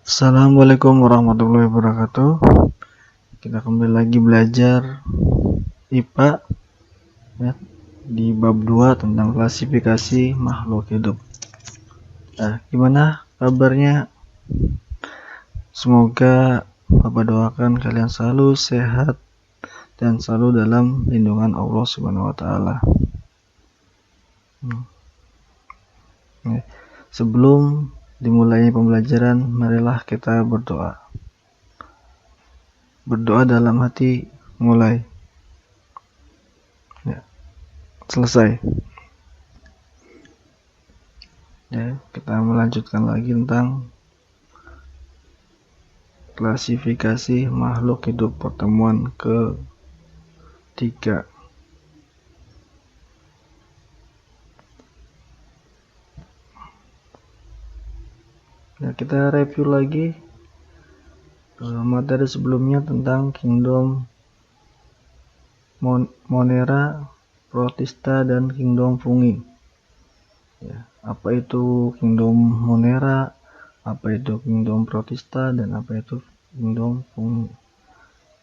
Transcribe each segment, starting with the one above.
Assalamualaikum warahmatullahi wabarakatuh. Kita kembali lagi belajar IPA ya, di bab 2 tentang klasifikasi makhluk hidup. Gimana kabarnya? Semoga Bapak doakan kalian selalu sehat dan selalu dalam lindungan Allah Subhanahu wa taala. Sebelum dimulainya pembelajaran, marilah kita berdoa. Berdoa dalam hati mulai. Selesai. Kita melanjutkan lagi tentang klasifikasi makhluk hidup, pertemuan ke-3. Kita review lagi materi sebelumnya tentang Kingdom Monera, Protista, dan Kingdom Fungi. Apa itu Kingdom Monera, apa itu Kingdom Protista, dan apa itu Kingdom Fungi.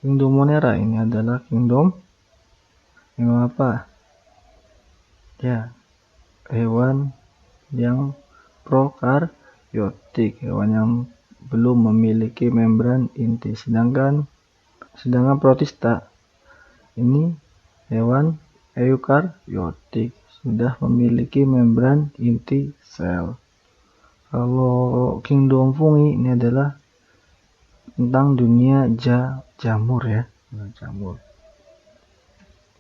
Kingdom Monera ini adalah kingdom apa? Hewan yang prokaryotik, hewan yang belum memiliki membran inti. Sedangkan Protista ini hewan eukaryotik, sudah memiliki membran inti sel. Kalau Kingdom Fungi ini adalah tentang dunia jamur ya. Jamur.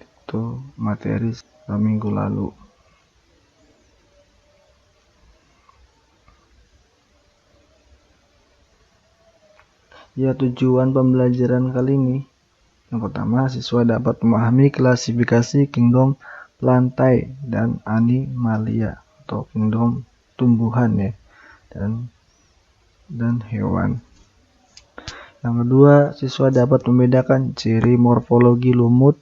Itu materi minggu lalu. Tujuan pembelajaran kali ini, yang pertama, siswa dapat memahami klasifikasi Kingdom Plantae dan Animalia atau Kingdom tumbuhan dan hewan. Yang kedua, siswa dapat membedakan ciri morfologi lumut,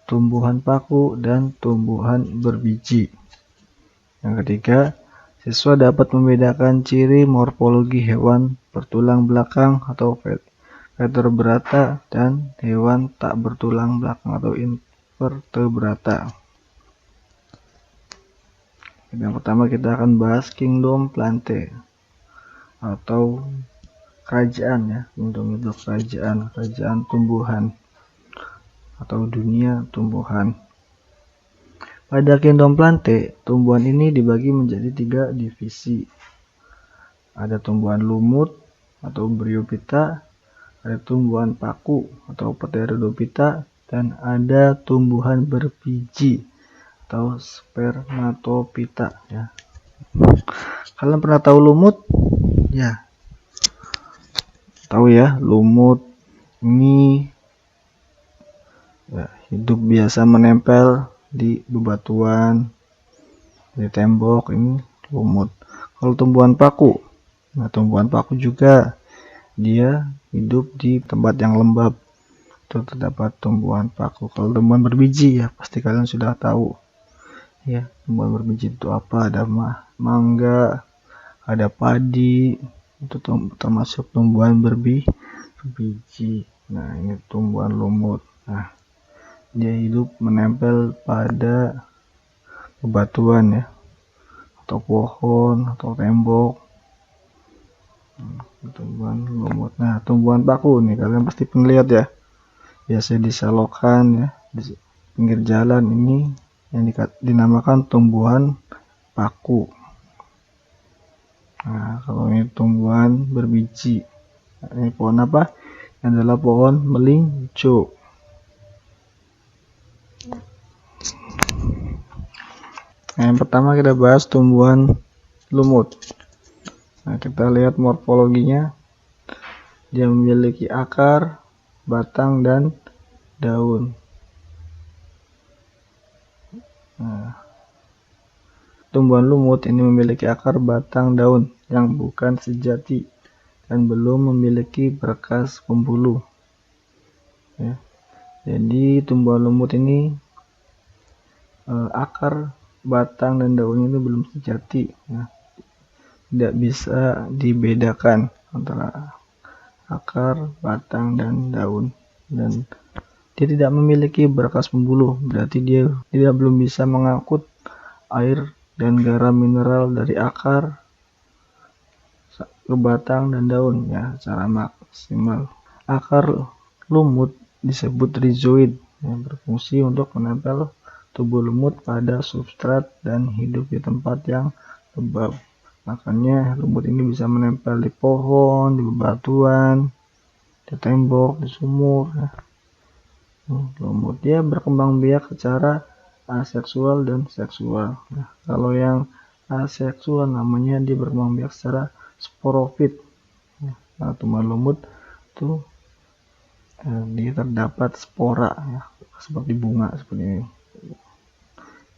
tumbuhan paku, dan tumbuhan berbiji. Yang ketiga, siswa dapat membedakan ciri morfologi hewan bertulang belakang atau vertebrata dan hewan tak bertulang belakang atau invertebrata. Yang pertama kita akan bahas Kingdom Plantae atau kerajaan ya. Kingdom itu kerajaan tumbuhan atau dunia tumbuhan. Pada Kingdom Plantae, tumbuhan ini dibagi menjadi 3 divisi. Ada tumbuhan lumut atau Bryophyta, ada tumbuhan paku atau Pteridophyta, dan ada tumbuhan berbiji atau Spermatophyta ya. Kalian pernah tahu lumut? Ya. Tahu ya, lumut ini hidup biasa menempel di bebatuan, di tembok, ini lumut. Kalau tumbuhan paku, tumbuhan paku juga dia hidup di tempat yang lembab, itu terdapat tumbuhan paku. Kalau tumbuhan berbiji ya pasti kalian sudah tahu ya, tumbuhan berbiji itu apa? Ada mangga, ada padi, itu termasuk tumbuhan berbiji. Nah, ini tumbuhan lumut. Nah, dia hidup menempel pada bebatuan ya, atau pohon atau tembok. Tumbuhan lumut. Nah, tumbuhan paku nih kalian pasti pernah lihat ya, biasa di selokan ya, di pinggir jalan, ini yang dinamakan tumbuhan paku. Nah, kalau ini tumbuhan berbiji. Ini pohon apa? Ini adalah pohon melinjo. Yang pertama kita bahas tumbuhan lumut. Nah, kita lihat morfologinya. Dia memiliki akar, batang, dan daun. Nah, tumbuhan lumut ini memiliki akar, batang, daun yang bukan sejati dan belum memiliki berkas pembuluh. Ya. Jadi tumbuhan lumut ini akar, batang, dan daunnya itu belum sejati ya. Tidak bisa dibedakan antara akar, batang, dan daun, dan dia tidak memiliki berkas pembuluh, berarti dia belum bisa mengangkut air dan garam mineral dari akar ke batang dan daun ya secara maksimal. Akar lumut disebut rhizoid yang berfungsi untuk menempel tubuh lumut pada substrat dan hidup di tempat yang lembab. Makanya lumut ini bisa menempel di pohon, di bebatuan, di tembok, di sumur. Lumut dia berkembang biak secara aseksual dan seksual. Nah, kalau yang aseksual namanya dia berkembang biak secara sporofit. Nah, tumbuhan lumut itu dia terdapat spora ya, seperti bunga seperti ini.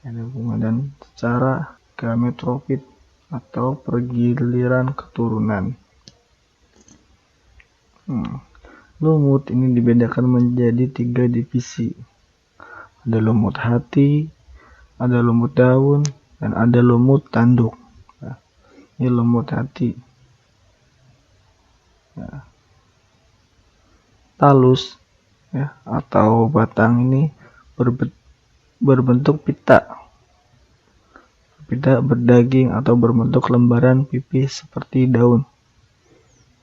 Ada bunga, dan secara gametrofit atau pergiliran keturunan. Lumut ini dibedakan menjadi 3 divisi. Ada lumut hati, ada lumut daun, dan ada lumut tanduk. Nah, ini lumut hati. Nah, talus ya, atau batang ini berbentuk pita berdaging atau berbentuk lembaran pipih seperti daun.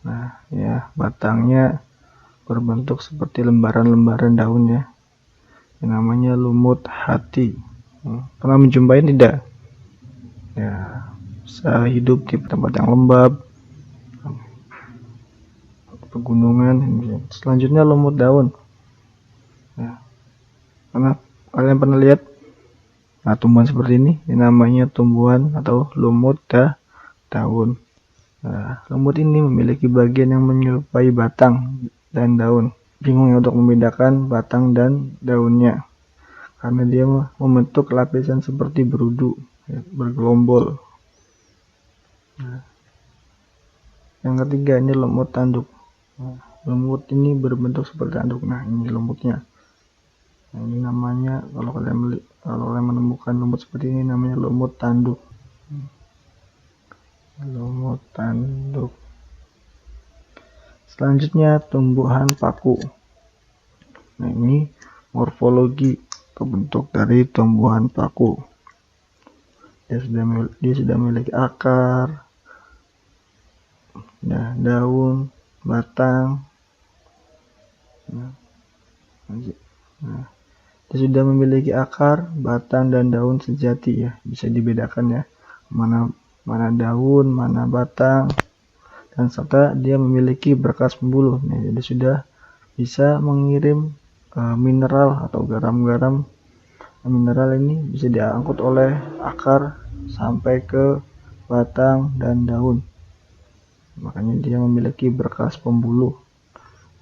Nah ya, batangnya berbentuk seperti lembaran-lembaran daun ya. Yang namanya lumut hati. Pernah menjumpai tidak? Ya, bisa hidup di tempat yang lembab, pegunungan. Selanjutnya lumut daun. Ya. Kalian pernah lihat tumbuhan seperti ini namanya tumbuhan atau lumut daun. Nah, lumut ini memiliki bagian yang menyerupai batang dan daun. Bingung ya untuk membedakan batang dan daunnya, karena dia membentuk lapisan seperti berudu, ya, bergelombol. Nah, yang ketiga ini lumut tanduk. Nah, lumut ini berbentuk seperti tanduk. Nah, ini lumutnya. Nah, ini namanya, kalau kalian menemukan lumut seperti ini namanya lumut tanduk. Lumut tanduk. Selanjutnya tumbuhan paku. Nah, ini morfologi atau bentuk dari tumbuhan paku. Dia sudah memiliki akar, daun, batang. Nah, dia sudah memiliki akar, batang, dan daun sejati ya. Bisa dibedakan ya, mana daun, mana batang, dan serta dia memiliki berkas pembuluh. Nah, jadi sudah bisa mengirim mineral atau garam-garam. Mineral ini bisa diangkut oleh akar sampai ke batang dan daun. Makanya dia memiliki berkas pembuluh.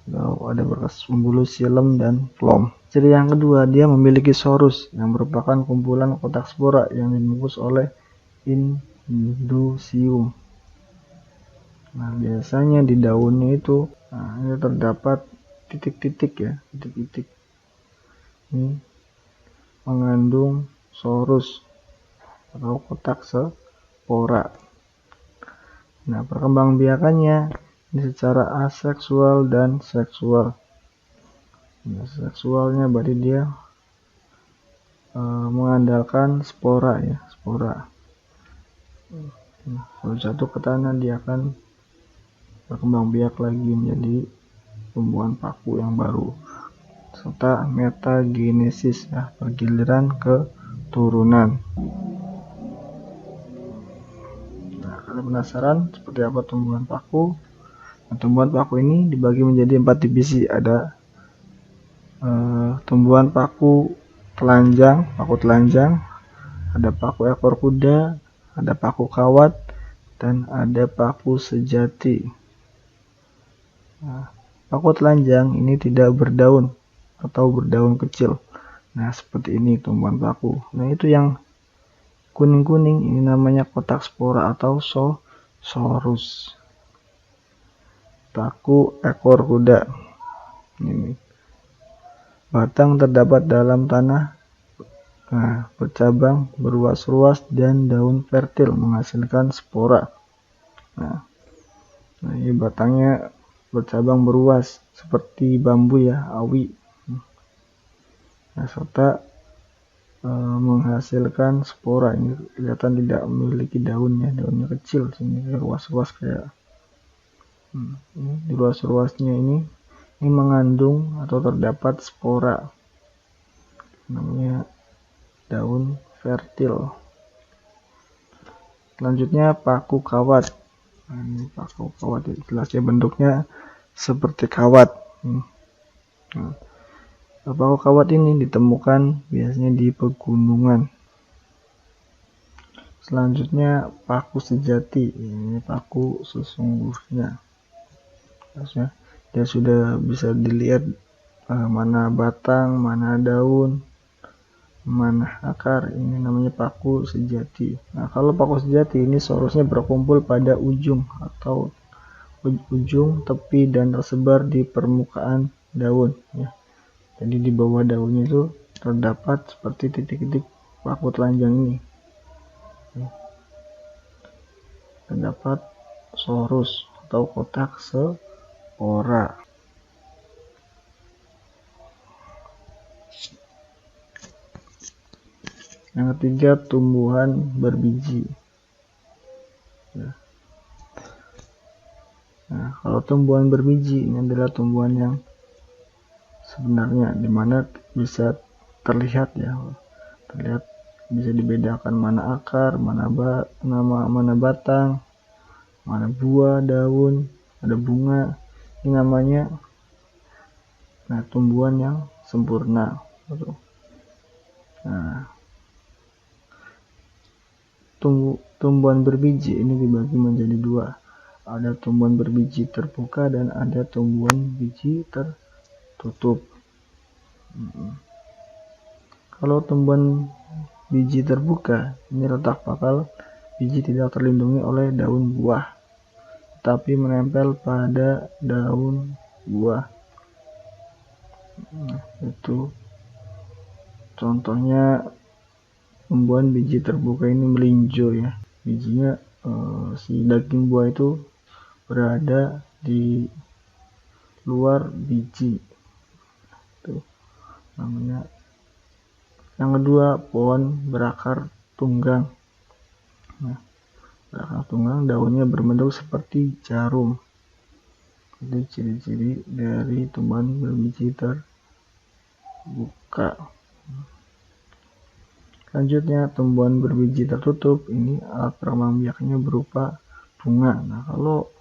Ada berkas pembuluh xilem dan flom. Ciri yang kedua, dia memiliki sorus yang merupakan kumpulan kotak spora yang dibungkus oleh indusium. Nah, biasanya di daunnya itu ini terdapat titik-titik ya, titik-titik. Ini mengandung sorus atau kotak spora. Nah, perkembangbiakannya ini secara aseksual dan seksual. Nah, seksualnya berarti dia mengandalkan spora ya, spora. Kalau jatuh ke tanah dia akan berkembang biak lagi menjadi tumbuhan paku yang baru. Serta metagenesis ya, pergiliran keturunan. Nah, kalian penasaran seperti apa tumbuhan paku? Nah, tumbuhan paku ini dibagi menjadi 4 divisi. Ada tumbuhan paku telanjang, ada paku ekor kuda, ada paku kawat, dan ada paku sejati. Nah, paku telanjang ini tidak berdaun atau berdaun kecil. Nah, seperti ini tumbuhan paku. Nah, itu yang kuning-kuning ini namanya kotak spora atau sorus. Paku ekor kuda. Ini. Batang terdapat dalam tanah, bercabang, berruas-ruas, dan daun fertil menghasilkan spora. Nah, Nah, ini batangnya bercabang beruas seperti bambu ya, awi. Nah, serta menghasilkan spora. Ini kelihatan tidak memiliki daunnya, daunnya kecil sini, ruas-ruas kayak ini, di ruas-ruasnya ini mengandung atau terdapat spora, namanya daun fertil. Selanjutnya paku kawat. Nah, ini paku kawat, jelasnya bentuknya seperti kawat. Nah, paku kawat ini ditemukan biasanya di pegunungan. Selanjutnya paku sejati. Ini paku sesungguhnya. Maksudnya dia sudah bisa dilihat mana batang, mana daun, mana akar. Ini namanya paku sejati. Nah, kalau paku sejati ini seharusnya berkumpul pada ujung atau ujung tepi dan tersebar di permukaan daun ya. Jadi di bawah daunnya itu terdapat seperti titik-titik paku telanjang ini. Terdapat sorus atau kotak spora. Yang ketiga, tumbuhan berbiji. Nah, kalau tumbuhan berbiji ini adalah tumbuhan yang sebenarnya, dimana bisa terlihat ya, terlihat bisa dibedakan mana akar, mana batang, mana buah, daun, ada bunga. Ini namanya tumbuhan yang sempurna. Nah, tumbuhan berbiji ini dibagi menjadi dua. Ada tumbuhan berbiji terbuka dan ada tumbuhan biji tertutup. Kalau tumbuhan biji terbuka, ini letak pangkal biji tidak terlindungi oleh daun buah, tapi menempel pada daun buah. Nah, itu contohnya tumbuhan biji terbuka ini melinjo ya. Bijinya si daging buah itu berada di luar biji. Itu namanya. Yang kedua, pohon berakar tunggang. Nah, berakar tunggang, daunnya berbentuk seperti jarum. Itu ciri-ciri dari tumbuhan berbiji terbuka. Selanjutnya, tumbuhan berbiji tertutup. Ini alat peramang biaknya berupa bunga. Nah, kalau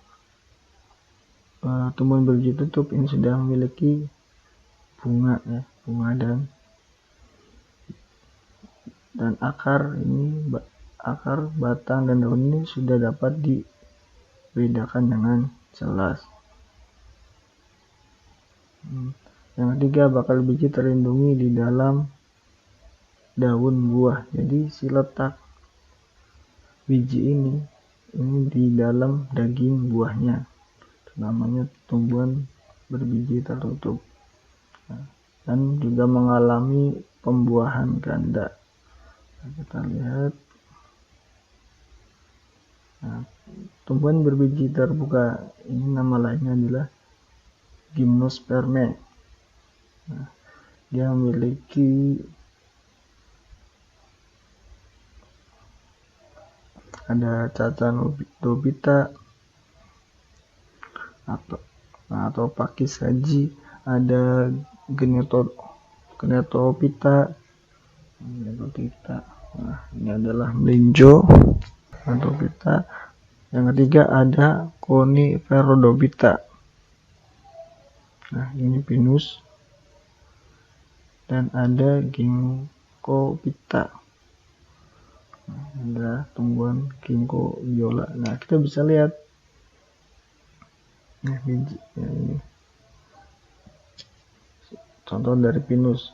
tumbuhan berbiji tertutup ini sudah memiliki bunga ya, bunga dan akar ini, akar, batang, dan daun ini sudah dapat dibedakan dengan jelas. Yang ketiga, bakal biji terlindungi di dalam daun buah. Jadi si letak biji ini di dalam daging buahnya. Itu namanya tumbuhan berbiji tertutup. Dan juga mengalami pembuahan ganda. Nah, kita lihat. Nah, tumbuhan berbiji terbuka ini nama lainnya adalah gimnosperme. Nah, dia memiliki ada Cacanobita atau Pakis Haji, ada Gnetophyta. Nah, ini adalah melinjo atau pita. Yang ketiga ada Coniferodobita. Nah, ini pinus. Dan ada Ginkgophyta. Nah, ini adalah tumbuhan ginkgo viola. Nah, kita bisa lihat biji ya, ini contoh dari pinus.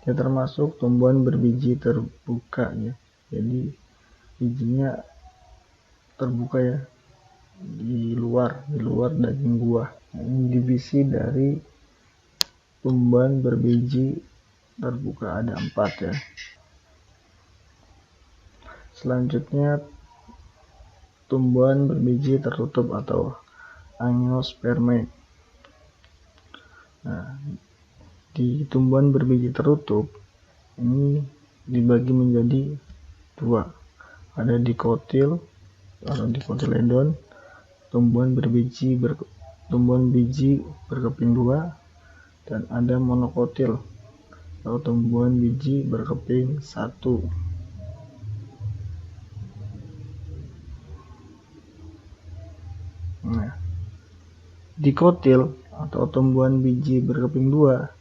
Dia termasuk tumbuhan berbiji terbuka ya. Jadi bijinya terbuka ya, di luar daging buah. Ini divisi dari tumbuhan berbiji terbuka, ada 4 ya. Selanjutnya tumbuhan berbiji tertutup atau angiospermae. Nah, di tumbuhan berbiji tertutup ini dibagi menjadi dua. Ada dikotil atau dikotiledon, tumbuhan biji berkeping dua, dan ada monokotil atau tumbuhan biji berkeping satu. Nah, dikotil atau tumbuhan biji berkeping dua,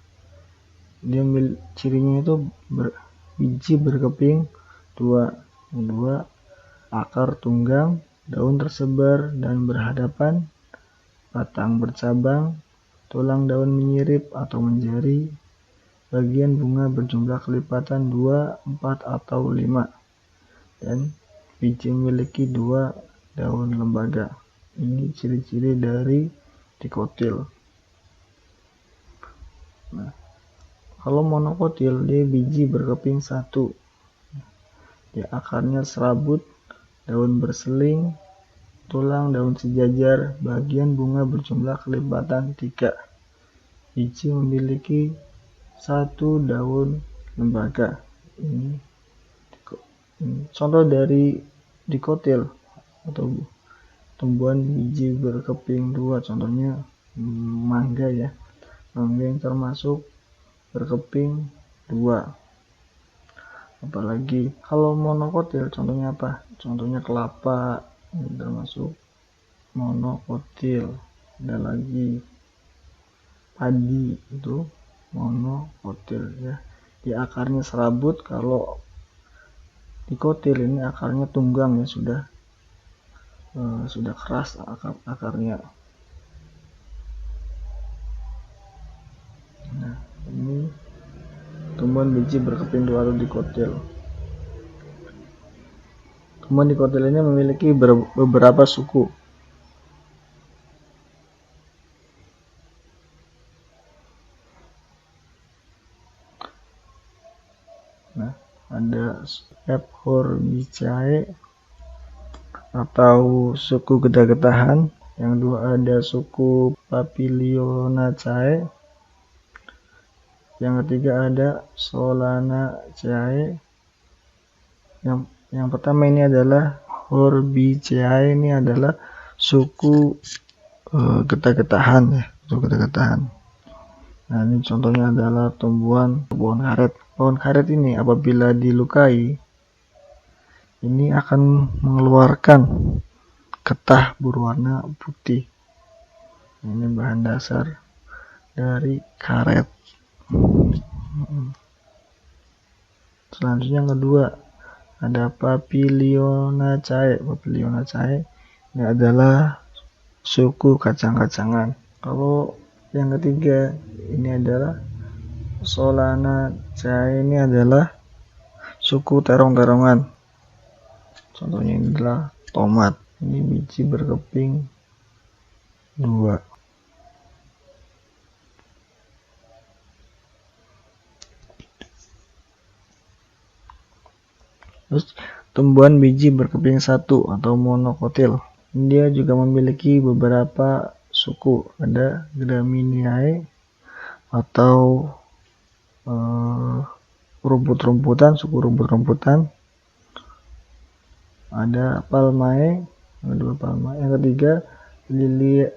dia cirinya itu biji berkeping dua, akar tunggang, daun tersebar dan berhadapan, batang bercabang, tulang daun menyirip atau menjari, bagian bunga berjumlah kelipatan 2, 4, atau 5, dan biji memiliki 2 daun lembaga. Ini ciri-ciri dari dikotil. Nah, kalau monokotil dia biji berkeping satu, dia akarnya serabut, daun berseling, tulang daun sejajar, bagian bunga berjumlah kelipatan 3, biji memiliki 1 daun lembaga. Ini contoh dari dikotil atau tumbuhan biji berkeping dua, contohnya mangga ya, mangga yang termasuk berkeping dua. Apalagi kalau monokotil contohnya apa? Contohnya kelapa, ini termasuk monokotil. Ada lagi padi, itu monokotil ya. Di akarnya serabut. Kalau dikotil ini akarnya tunggang ya, sudah keras akarnya. Nah, ini tumbuhan biji berkeping dua atau dikotil. Tumbuhan dikotil ini memiliki beberapa suku. Nah, ada Ephorbiaceae atau suku getah-getahan. Yang dua ada suku Papilionaceae. Yang ketiga ada Solanaceae. Yang pertama ini adalah Horbiaceae, ini adalah suku getah-getahan ya, suku getah-getahan. Nah, ini contohnya adalah tumbuhan pohon karet. Pohon karet ini apabila dilukai, ini akan mengeluarkan getah berwarna putih. Ini bahan dasar dari karet. Selanjutnya yang kedua ada Papilionaceae. Papilionaceae ini adalah suku kacang-kacangan. Kalau yang ketiga ini adalah Solanaceae, ini adalah suku terong-terongan. Contohnya ini adalah tomat. Ini biji berkeping 2. Terus tumbuhan biji berkeping 1 atau monokotil. Dia juga memiliki beberapa suku. Ada Gramineae atau rumput-rumputan, suku rumput-rumputan. Ada Palmae, ada 2 Palmae. Yang ketiga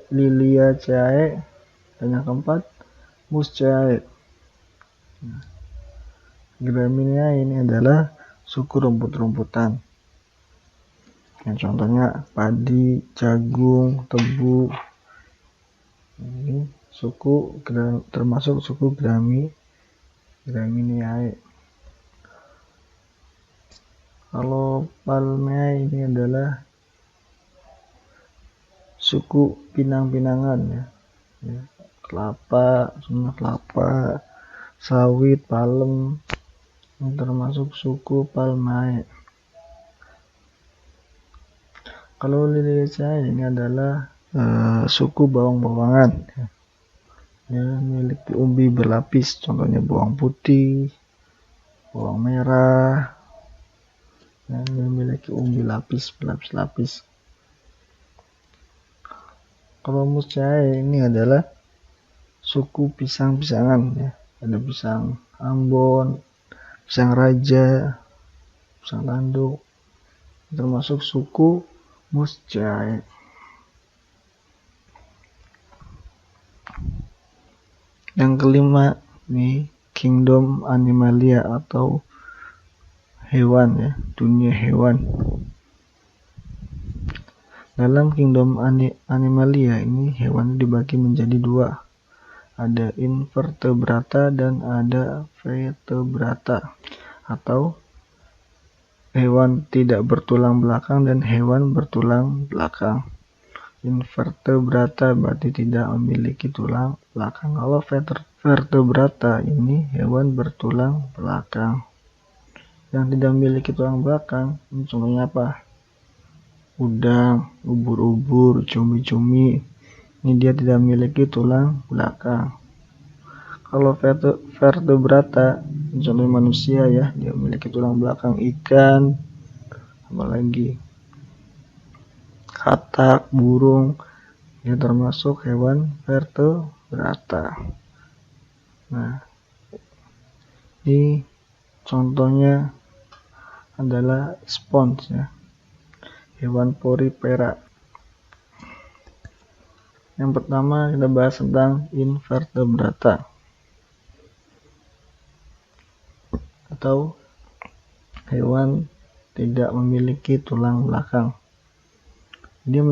Liliaceae, dan yang keempat Muscae. Gramineae ini adalah suku rumput-rumputan. Yang contohnya padi, jagung, tebu. Ini suku termasuk suku Gramineae. Kalau Palmae ini adalah suku pinang-pinangan ya. Kelapa, sawit, palem, ini termasuk suku Palmae. Kalau Liliaceae ini adalah suku bawang-bawangan. Dia memiliki umbi berlapis, contohnya bawang putih, bawang merah, dan memiliki umbi lapis, berlapis-lapis. Kalau muscae ini adalah suku pisang-pisangan ya. Ada pisang Ambon, pisang raja, pisang tanduk, termasuk suku muscae. Yang kelima nih, kingdom animalia atau hewan ya, dunia hewan. Dalam kingdom animalia ini hewan dibagi menjadi dua. Ada invertebrata dan ada vertebrata, atau hewan tidak bertulang belakang dan hewan bertulang belakang. Invertebrata berarti tidak memiliki tulang belakang. Kalau vertebrata ini hewan bertulang belakang. Yang tidak memiliki tulang belakang, contohnya apa? Udang, ubur-ubur, cumi-cumi. Ini dia tidak memiliki tulang belakang. Kalau vertebrata, contohnya manusia ya, dia memiliki tulang belakang. Ikan, apalagi katak, burung, dia termasuk hewan vertebrata. Nah, ini contohnya adalah spons ya, hewan porifera. Yang pertama kita bahas tentang invertebrata atau hewan tidak memiliki tulang belakang. Dia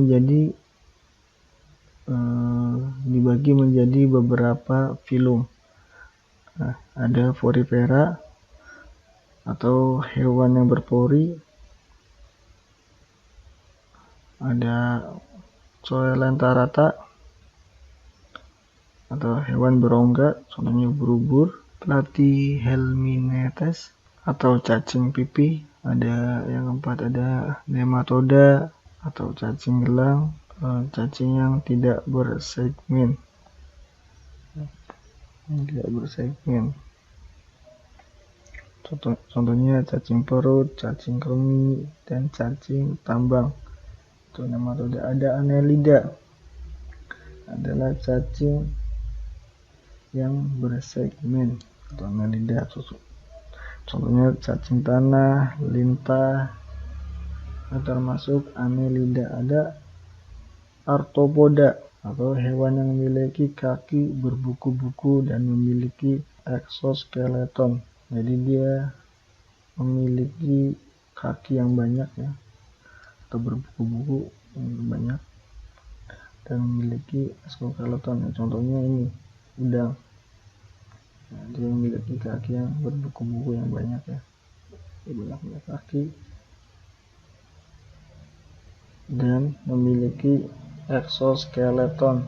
dibagi menjadi beberapa filum. Nah, ada porifera atau hewan yang berpori, ada coelenterata atau hewan berongga, contohnya ubur-ubur, platyhelminths atau cacing pipi, ada yang keempat ada nematoda atau cacing gelang, cacing yang tidak bersegmen. Contohnya cacing perut, cacing kremi, dan cacing tambang. Itu nematoda. Ada annelida, adalah cacing yang bersegmen atau annelida. Contohnya cacing tanah, lintah, termasuk annelida. Ada arthropoda atau hewan yang memiliki kaki berbuku-buku dan memiliki exoskeleton. Jadi dia memiliki kaki yang banyak ya, atau berbuku-buku yang banyak dan memiliki exoskeleton. Contohnya ini udang. Nah, dia memiliki kaki yang berbuku-buku yang banyak ya, banyak kaki dan memiliki exoskeleton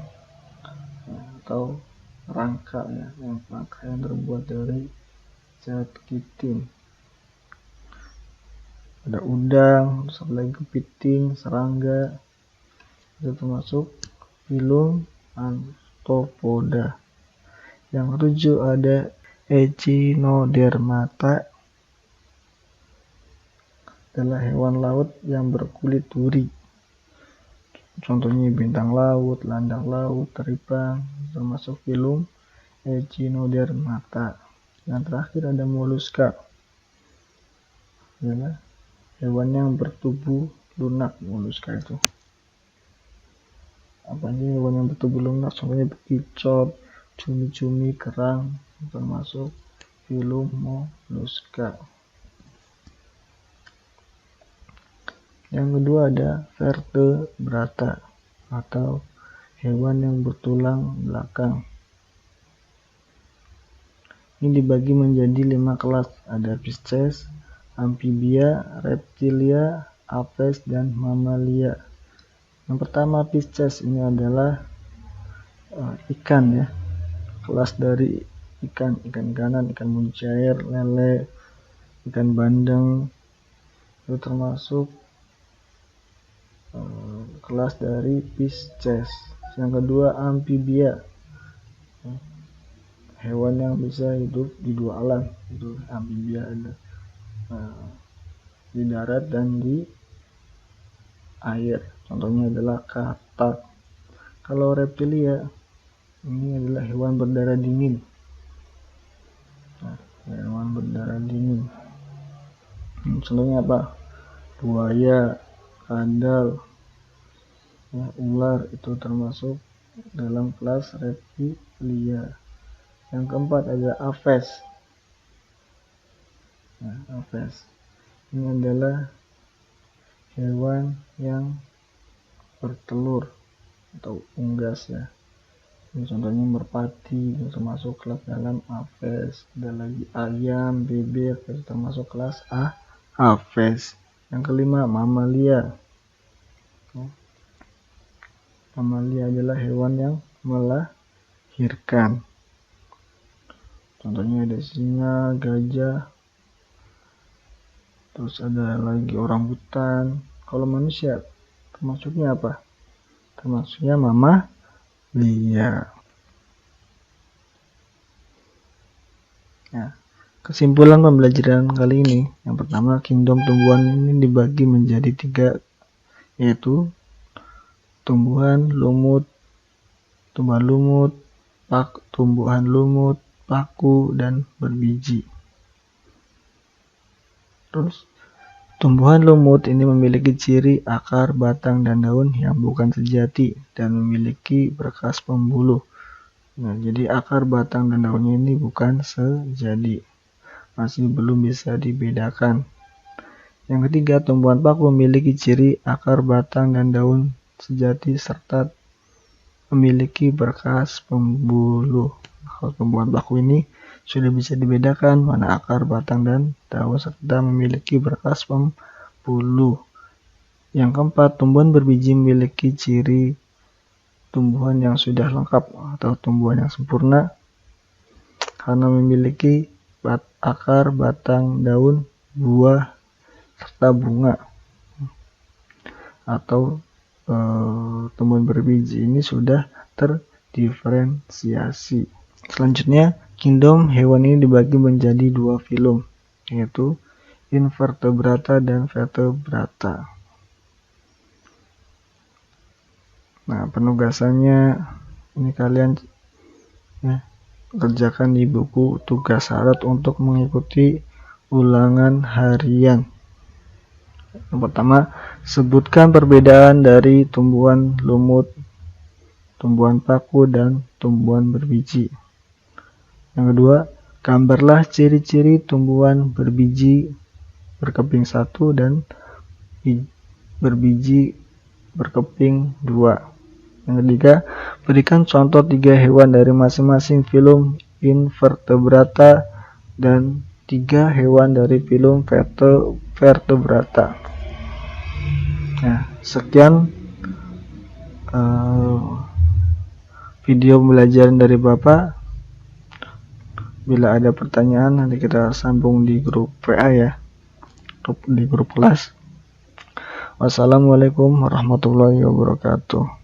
atau rangka ya, rangka yang terbuat dari zat kitin. Ada udang, terus lagi kepiting, serangga, itu termasuk filum Arthropoda. Yang ketujuh ada Echinodermata, adalah hewan laut yang berkulit duri. Contohnya bintang laut, landak laut, teripang, termasuk filum Echinodermata. Yang terakhir ada moluska, adalah hewan yang bertubuh lunak. Moluska itu apa aja hewan yang bertubuh lunak? Contohnya bekicot, cumi-cumi, kerang, termasuk filum moluska. Yang kedua ada vertebrata atau hewan yang bertulang belakang. Ini dibagi menjadi 5 kelas. Ada Pisces, amfibia, reptilia, apes, dan mamalia. Yang pertama Pisces, ini adalah ikan ya. Kelas dari ikan kanan, ikan mujair, lele, ikan bandeng, itu termasuk kelas dari Pisces. Yang kedua amfibia, hewan yang bisa hidup di dua alam. Itu amfibia, ada di darat dan di air. Contohnya adalah katak. Kalau reptilia ini adalah hewan berdarah dingin. Nah, hewan berdarah dingin. Contohnya apa? Buaya, kadal, ya, ular itu termasuk dalam kelas reptilia. Yang keempat ada aves. Nah, aves ini adalah hewan yang bertelur atau unggas ya. Ini contohnya merpati itu termasuk kelas dalam aves. Ada lagi ayam, bebek itu termasuk kelas aves. Yang kelima mamalia. Mamalia adalah hewan yang melahirkan. Contohnya ada singa, gajah, terus ada lagi orangutan. Kalau manusia termasuknya apa? Termasuknya mamalia. Nah, kesimpulan pembelajaran kali ini, yang pertama, kingdom tumbuhan ini dibagi menjadi 3, yaitu tumbuhan lumut, paku, dan berbiji. Terus, tumbuhan lumut ini memiliki ciri akar, batang, dan daun yang bukan sejati dan memiliki berkas pembuluh. Nah, jadi akar, batang, dan daunnya ini bukan sejadi, masih belum bisa dibedakan. Yang ketiga, tumbuhan paku memiliki ciri akar, batang, dan daun sejati serta memiliki berkas pembuluh. Kalau tumbuhan paku ini sudah bisa dibedakan mana akar, batang, dan daun serta memiliki berkas pembuluh. Yang keempat, tumbuhan berbiji memiliki ciri tumbuhan yang sudah lengkap atau tumbuhan yang sempurna karena memiliki akar, batang, daun, buah, serta bunga. Atau tumbuhan berbiji ini sudah terdiferensiasi. Selanjutnya, kingdom hewan ini dibagi menjadi 2 filum, yaitu invertebrata dan vertebrata. Nah, penugasannya ini kalian kerjakan di buku tugas syarat untuk mengikuti ulangan harian. Yang pertama, sebutkan perbedaan dari tumbuhan lumut, tumbuhan paku, dan tumbuhan berbiji. Yang kedua, gambarlah ciri-ciri tumbuhan berbiji berkeping 1 dan berbiji berkeping 2. Yang ketiga, berikan contoh 3 hewan dari masing-masing filum invertebrata dan 3 hewan dari filum vertebrata. Nah, sekian video pembelajaran dari Bapak. Bila ada pertanyaan nanti kita sambung di grup WA ya, di grup kelas. Wassalamualaikum warahmatullahi wabarakatuh.